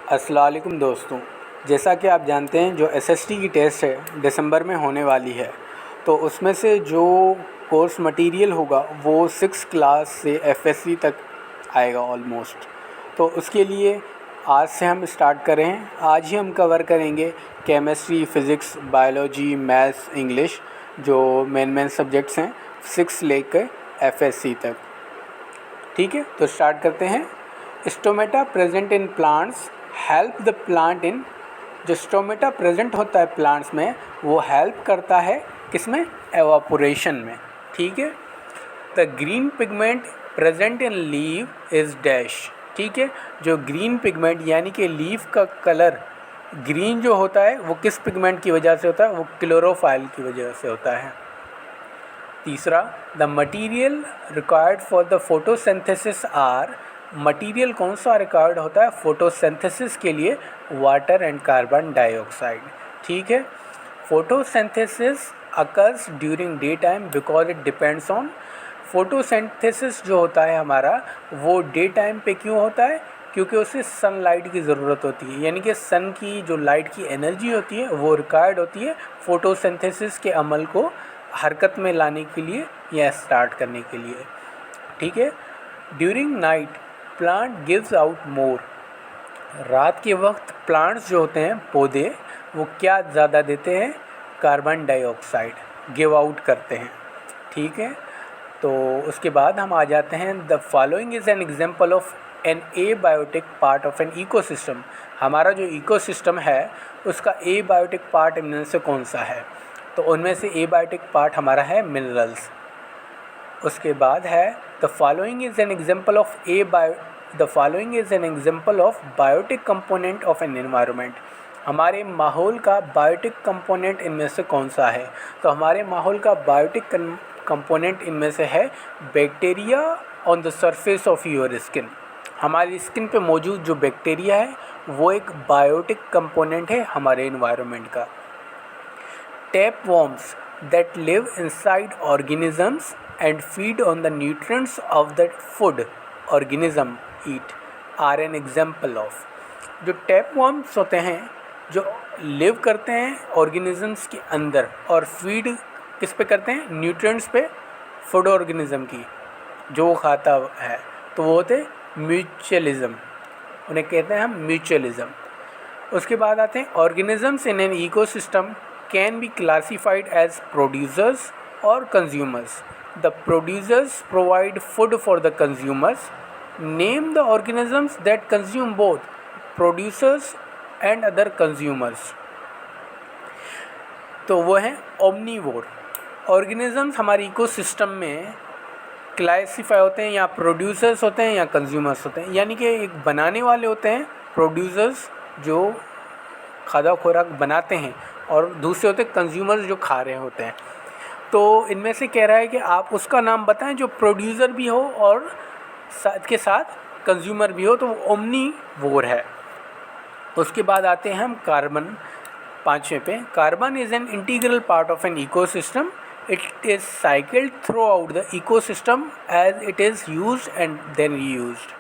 अस्सलाम वालेकुम दोस्तों, जैसा कि आप जानते हैं जो एसएसटी की टेस्ट है दिसंबर में होने वाली है, तो उसमें से जो कोर्स मटेरियल होगा वो 6 क्लास से एफएससी तक आएगा ऑलमोस्ट। तो उसके लिए आज से हम स्टार्ट कर रहे हैं। आज ही हम कवर करेंगे chemistry, physics, biology, maths, English, जो मेन सब्जेक्ट्स हैं 6 लेकर एफएससी तक। ठीक है, तो स्टार्ट करते हैं। Stomata present in plants help the plant in. जो स्टोमेटा प्रेजेंट होता है प्लांट्स में वो हेल्प करता है किसमें? एवापोरेशन में। ठीक है। The green pigment present in leave is dash. ठीक है, जो ग्रीन पिगमेंट यानी कि लीफ का कलर ग्रीन जो होता है वो किस पिगमेंट की वजह से होता है? वो क्लोरोफाइल की वजह से होता है। तीसरा, the material required for the photosynthesis are. Material कौन सा रिक्वायर्ड होता है फोटोसिंथेसिस के लिए? Water and carbon dioxide. ठीक है। Photosynthesis occurs during day time because it depends on. Photosynthesis जो होता है हमारा वो डे टाइम पे क्यों होता है? क्योंकि उसे सनलाइट की ज़रूरत होती है, यानी कि सन की जो लाइट की एनर्जी होती है वो रिक्वायर्ड होती है फोटोसिंथेसिस के अमल को हरकत में लाने के लिए या स्टार्ट करने के लिए। ठीक है। During night plant gives out more. रात के वक्त प्लांट्स जो होते हैं पौधे वो क्या ज़्यादा देते हैं? कार्बन डाइऑक्साइड गिव आउट करते हैं। ठीक है। तो उसके बाद हम आ जाते हैं, the following is an example of an abiotic part of an ecosystem. हमारा जो इकोसिस्टम है उसका एबायोटिक पार्ट इनमें से कौन सा है? तो उनमें से एबायोटिक पार्ट हमारा है मिनरल्स। उसके बाद है the following is an example of biotic component of an environment. हमारे माहौल का बायोटिक कंपोनेंट इनमें से कौन सा है? तो हमारे माहौल का बायोटिक कंपोनेंट इनमें से है bacteria on the surface of your skin. हमारी स्किन पे मौजूद जो बैक्टीरिया है वो एक बायोटिक कंपोनेंट है हमारे एनवायरनमेंट का। Tapeworms that live inside organisms and feed on the nutrients of the food organism eat are an example of। जो tapeworms होते हैं जो लिव करते हैं ऑर्गेनिजम्स के अंदर और फीड किस पे करते हैं? न्यूट्रिएंट्स पे फूड ऑर्गेनिज्म की जो वो खाता है, तो वो होते म्यूचुअलिज्म, उन्हें कहते हैं हम म्यूचुअलिज्म। उसके बाद आते हैं organisms in an ecosystem can be classified as producers or consumers. The producers provide food for the consumers. Name the organisms that consume both producers and other consumers. तो वो हैं ओमनीवोर। ऑर्गेनिजम्स हमारे ecosystem में classify होते हैं या producers होते हैं या कंज्यूमर्स होते हैं, यानी कि एक बनाने वाले होते हैं प्रोड्यूसर्स जो खादा खुराक बनाते हैं और दूसरे होते हैं कंज्यूमर्स जो खा रहे होते हैं। तो इनमें से कह रहा है कि आप उसका नाम बताएं जो प्रोड्यूसर भी हो और साथ के साथ कंज्यूमर भी हो, तो वो ओमनीवोर है। उसके बाद आते हैं हम कार्बन, पाँचवें पे। Carbon is an integral part of an ecosystem. It is cycled throughout the ecosystem as it is used and then reused.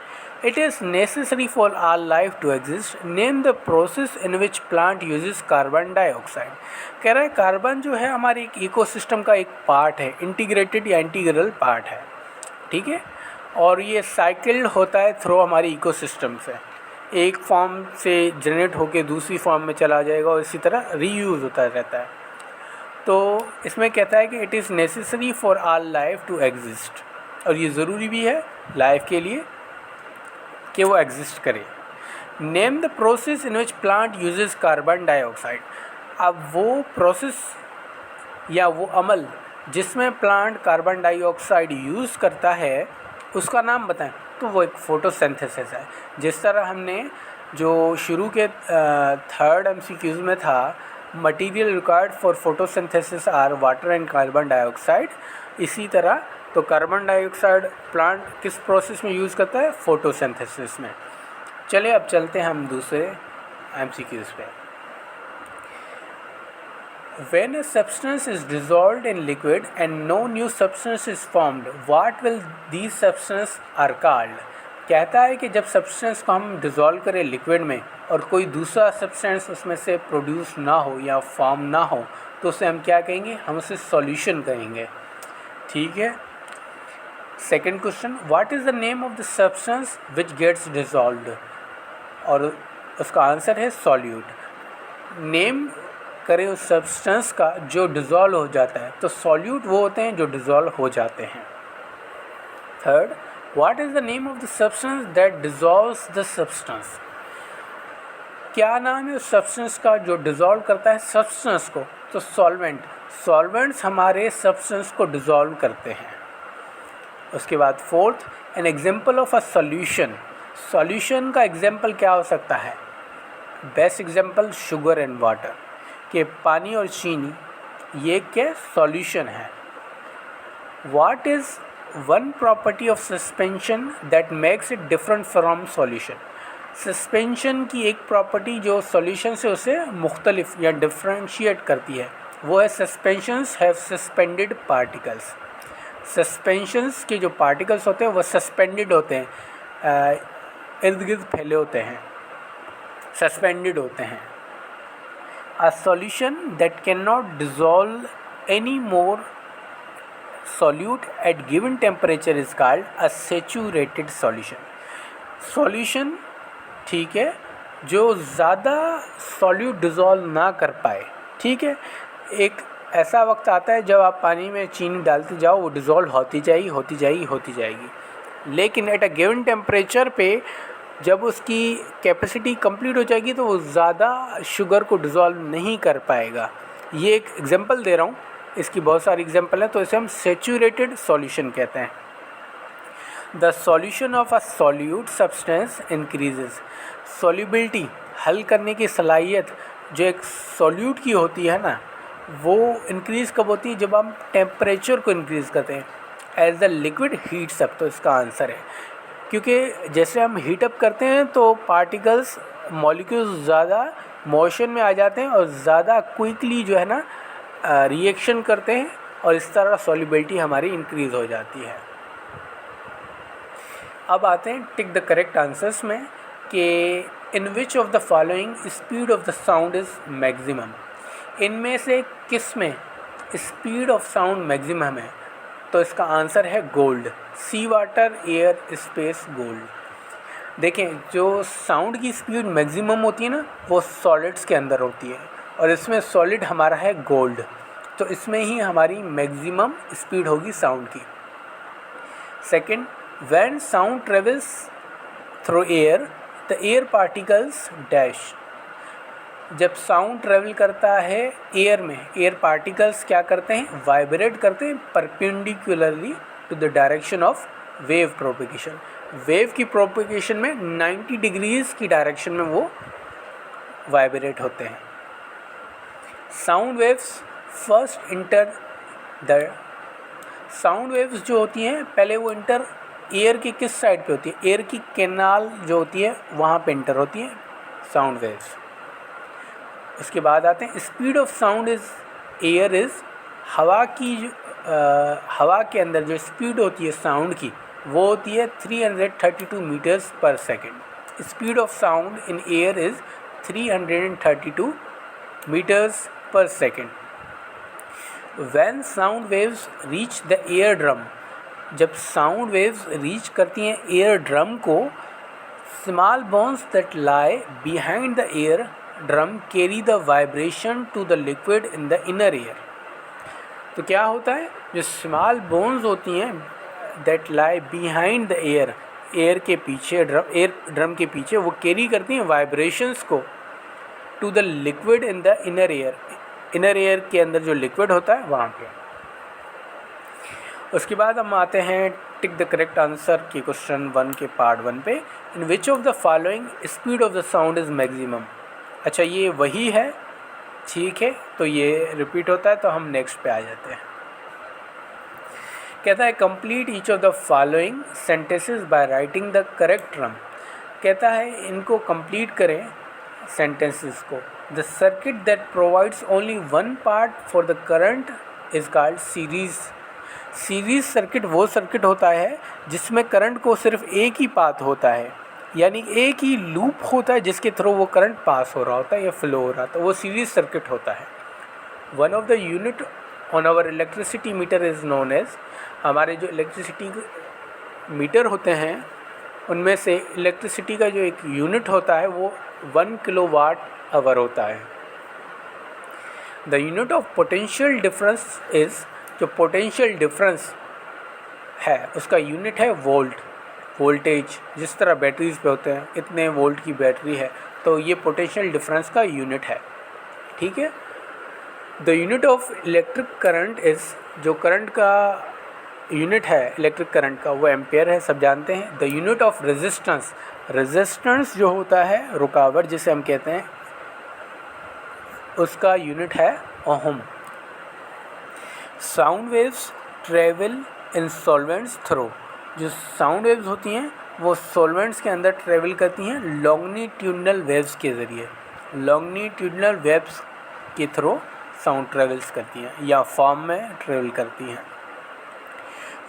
It is necessary for all life to exist. Name the process in which plant uses carbon dioxide. कह रहा है carbon जो है हमारे एक ecosystem का एक part है, इंटीग्रेटेड या इंटीग्रल पार्ट है। ठीक है। और ये साइकिल्ड होता है थ्रू हमारी इकोसिस्टम से, एक फॉर्म से जनरेट होकर दूसरी फॉर्म में चला जाएगा और इसी तरह रीयूज़ होता रहता है। तो इसमें कहता है कि it is necessary for all life to exist, और ये ज़रूरी भी है लाइफ के लिए कि वो एग्जिस्ट करे। Name the process in which plant uses carbon dioxide. अब वो प्रोसेस या वो अमल जिसमें प्लांट कार्बन डाइऑक्साइड यूज़ करता है उसका नाम बताएं। तो वो एक फोटोसिंथेसिस है। जिस तरह हमने जो शुरू के थर्ड MCQs में था, material required for photosynthesis are water and carbon dioxide, इसी तरह तो कार्बन डाइऑक्साइड प्लांट किस प्रोसेस में यूज़ करता है? फोटोसिंथेसिस में। चलिए अब चलते हैं हम दूसरे MCQs पे। When a substance is dissolved in liquid and no new substance is formed, what will these substances are called? कहता है कि जब सब्सटेंस को हम डिज़ोल्व करें लिक्विड में और कोई दूसरा सब्सटेंस उसमें से प्रोड्यूस ना हो या फॉर्म ना हो तो उसे हम क्या कहेंगे, हम उसे सॉल्यूशन कहेंगे। ठीक है। Second question, what is the name of the substance which gets dissolved, और उसका आंसर है सॉल्यूट। नेम करें उस सब्सटेंस का जो डिज़ोल्व हो जाता है, तो सॉल्यूट वो होते हैं जो डिज़ोल्व हो जाते हैं। Third, what is the name of the substance that dissolves the substance, क्या नाम है उस सब्सटेंस का जो डिज़ोल्व करता है सब्सटेंस को, तो सॉल्वेंट। सॉल्वेंट्स हमारे सब्सटेंस को डिज़ोल्व करते हैं। उसके बाद fourth, N example of a solution, solution का एग्जाम्पल क्या हो सकता है, best example sugar and water, कि पानी और चीनी ये क्या सॉल्यूशन है। What is one property of suspension that makes it different from solution, suspension की एक प्रॉपर्टी जो सॉल्यूशन से उसे मुख्तलिफ या डिफ्रेंशिएट करती है वो है suspensions have suspended particles. Suspensions के जो पार्टिकल्स होते हैं वो सस्पेंडेड होते हैं, इर्द गिर्द फैले होते हैं, सस्पेंडेड होते हैं। A solution that cannot dissolve any more solute at given temperature is called a saturated solution. Solution, ठीक है, जो ज़्यादा सॉल्यूट डिज़ोल्व ना कर पाए। ठीक है, एक ऐसा वक्त आता है जब आप पानी में चीनी डालते जाओ वो डिज़ोल्व होती जाएगी, लेकिन एट अ गिवन टेम्परेचर पे जब उसकी कैपेसिटी कंप्लीट हो जाएगी तो वो ज़्यादा शुगर को डिज़ोल्व नहीं कर पाएगा। ये एक एग्जांपल दे रहा हूँ, इसकी बहुत सारी एग्जांपल हैं, तो इसे हम सैचुरेटेड सॉल्यूशन कहते हैं। The solution of a solute substance increases, solubility हल करने की सलाहियत जो एक सॉल्यूट की होती है ना, वो इंक्रीज़ कब होती है, जब हम टेम्परेचर को इंक्रीज़ करते हैं। As the liquid heats up, तो इसका आंसर है, क्योंकि जैसे हम हीट अप करते हैं तो पार्टिकल्स मॉलिक्यूल्स ज़्यादा मोशन में आ जाते हैं और ज़्यादा क्विकली जो है ना रिएक्शन करते हैं, और इस तरह सॉल्युबिलिटी हमारी इंक्रीज़ हो जाती है। अब आते हैं टिक द करेक्ट आंसर्स में, कि in which of the following speed of the sound is maximum, इनमें से किस में स्पीड ऑफ साउंड मैक्सिमम है, तो इसका आंसर है गोल्ड। सी वाटर, एयर, स्पेस, गोल्ड। देखें, जो साउंड की स्पीड मैक्सिमम होती है ना वो सॉलिड्स के अंदर होती है, और इसमें सॉलिड हमारा है गोल्ड, तो इसमें ही हमारी मैक्सिमम स्पीड होगी साउंड की। Second, when sound travels through air the air particles dash, जब साउंड ट्रेवल करता है एयर में, एयर पार्टिकल्स क्या करते हैं, वाइब्रेट करते हैं perpendicularly to the direction of wave propagation. Wave की प्रोपेगेशन में 90 डिग्रीज़ की डायरेक्शन में वो वाइब्रेट होते हैं। Sound waves first enter the, sound waves जो होती हैं पहले वो इंटर एयर की किस साइड पे होती है, एयर की कैनाल जो होती है वहाँ पे इंटर होती है साउंड वेव्स। उसके बाद आते हैं speed of sound is air is, हवा की हवा के अंदर जो स्पीड होती है साउंड की वो होती है 332 meters per second. Speed of sound in air is 332 meters per second. When sound waves reach the ear drum, जब साउंड वेव्स रीच करती हैं एयर ड्रम को, small bones that lie behind the ear drum carry the vibration to the liquid in the inner ear. तो क्या होता है, जो small bones होती हैं that lie behind the ear, ear के पीछे एयर ड्रम के पीछे, वो कैरी करती हैं वाइब्रेशंस को to the liquid in the inner air, inner air के अंदर जो लिक्विड होता है वहाँ पे। उसके बाद हम आते हैं टिक द करेक्ट आंसर की क्वेश्चन 1 के पार्ट 1 पे। In which of the following speed of the sound is maximum. अच्छा, ये वही है, ठीक है, तो ये रिपीट होता है, तो हम नेक्स्ट पे आ जाते हैं। कहता है complete each of the following sentences by writing the correct term. कहता है इनको कंप्लीट करें सेंटेंसेस को। The circuit that provides only one part for the current is called series. Series circuit वो सर्किट होता है जिसमें करंट को सिर्फ एक ही पाथ होता है, यानी एक ही लूप होता है जिसके थ्रू वो करंट पास हो रहा होता है या फ्लो हो रहा होता है, वो सीरीज़ सर्किट होता है। One of the unit on hour electricity meter is known as, हमारे जो इलेक्ट्रिसिटी मीटर होते हैं उनमें से इलेक्ट्रिसिटी का जो एक यूनिट होता है वो 1 किलोवाट आवर होता है। The unit of potential difference is, जो पोटेंशियल डिफरेंस है उसका यूनिट है वोल्ट। वोल्टेज जिस तरह बैटरीज पे होते हैं, इतने वोल्ट की बैटरी है, तो ये पोटेंशियल डिफरेंस का यूनिट है, ठीक है। The unit of electric current is, जो करंट का यूनिट है इलेक्ट्रिक करंट का वो एम्पेयर है, सब जानते हैं। The unit of resistance, resistance जो होता है रुकावट जिसे हम कहते हैं, उसका यूनिट है ohm. Sound waves travel in solvents through, जो साउंड वेव्स होती हैं वो सॉल्वेंट्स के अंदर ट्रेवल करती हैं लॉन्गिट्यूडनल वेव्स के ज़रिए। लॉन्गिट्यूडनल वेव्स के थ्रू साउंड ट्रेवल्स करती हैं या फॉर्म में ट्रेवल करती हैं।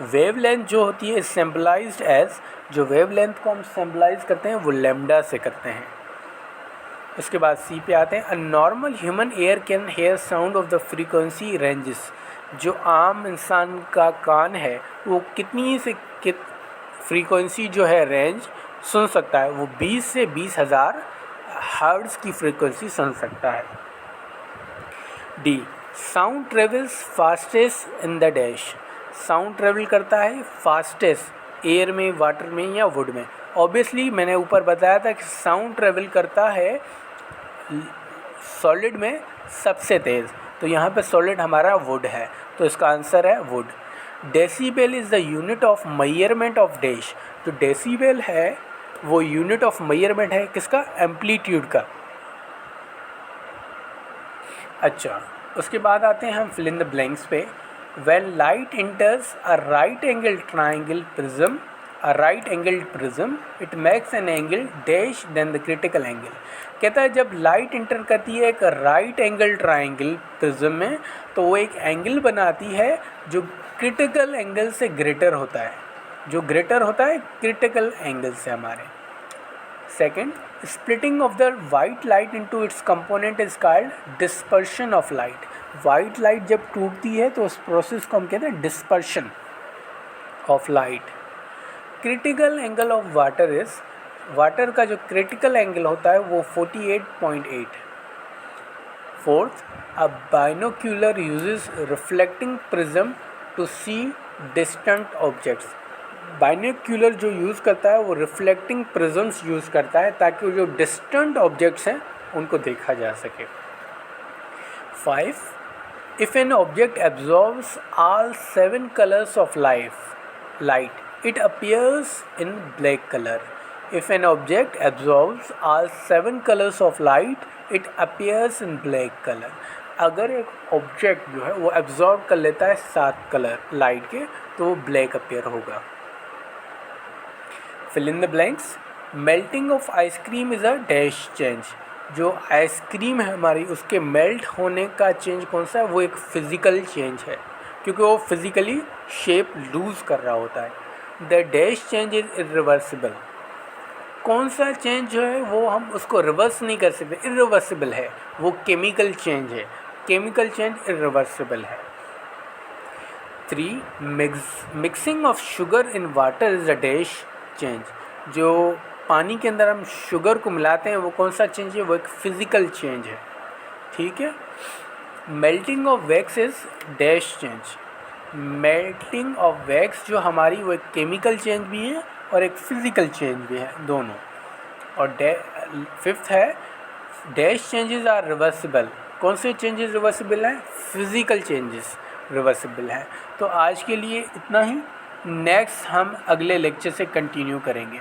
वेवलेंथ जो होती है सिंबलाइज्ड एज, जो वेवलेंथ को हम सिंबलाइज करते हैं वो लैम्डा से करते हैं। उसके बाद सी पे आते हैं। A normal human air can hear sound of the frequency ranges, जो आम इंसान का कान है वो कितनी से फ्रीक्वेंसी जो है रेंज सुन सकता है, वो 20 से 20,000 हर्ट्ज की फ्रीक्वेंसी सुन सकता है। D, sound travels fastest in the dash, sound travel करता है फास्टेस्ट एयर में, वाटर में या वुड में। ऑब्वियसली मैंने ऊपर बताया था कि साउंड ट्रेवल करता है सॉलिड में सबसे तेज़, तो यहाँ पे सॉलिड हमारा वुड है, तो इसका आंसर है would. Decibel is the unit of measurement of dash, जो डेसीबल है वो यूनिट ऑफ मेजरमेंट है किसका, एम्पलीट्यूड का। अच्छा, उसके बाद आते हैं हम फिल इन द ब्लैंक्स पे। When light enters a right angled triangle prism, a right angled prism, it makes an angle dash than the critical angle। कहता है जब लाइट इंटर करती है एक राइट एंगल ट्राइंगल प्रिज्म में, तो वो एक एंगल बनाती है जो क्रिटिकल एंगल से ग्रेटर होता है, जो ग्रेटर होता है क्रिटिकल एंगल से हमारे। Second, splitting of the white light into its component is called dispersion of light. White light जब टूटती है तो उस प्रोसेस को हम कहते हैं dispersion of light. Critical angle of water is, water का जो क्रिटिकल एंगल होता है वो 48.8। Fourth, a binocular uses reflecting prism to see distant objects. Binocular जो यूज़ करता है वो रिफ्लेक्टिंग प्रिज्म्स यूज़ करता है ताकि वो जो डिस्टेंट ऑब्जेक्ट्स हैं उनको देखा जा सके। 5, if an object absorbs all 7 colors of light, it appears in black color. If an object absorbs all 7 colors of light, it appears in black color. अगर एक ऑब्जेक्ट जो है वो एब्जॉर्ब कर लेता है 7 कलर लाइट के, तो वो ब्लैक अपीयर होगा। Fill in the blanks. Melting of ice cream is a dash change, जो आइसक्रीम है हमारी उसके मेल्ट होने का चेंज कौन सा है, वो एक फ़िज़िकल चेंज है, क्योंकि वो फिज़िकली शेप लूज़ कर रहा होता है। The dash change is irreversible, कौन सा चेंज जो है वो हम उसको रिवर्स नहीं कर सकते, इरिवर्सिबल है, वो केमिकल चेंज है, केमिकल चेंज इरिवर्सिबल है। 3, mixing of sugar in water is a dash change, जो पानी के अंदर हम शुगर को मिलाते हैं वो कौन सा चेंज है, वो एक फ़िज़िकल चेंज है, ठीक है। Melting of wax is dash change, melting of wax जो हमारी वो एक केमिकल चेंज भी है और एक फ़िज़िकल चेंज भी है, दोनों। और 5th है डैश चेंजेस आर रिवर्सिबल, कौन से चेंजेस रिवर्सिबल हैं, फ़िज़िकल चेंजेस रिवर्सिबल हैं। तो आज के लिए इतना ही, नेक्स्ट हम अगले लेक्चर से कंटिन्यू करेंगे।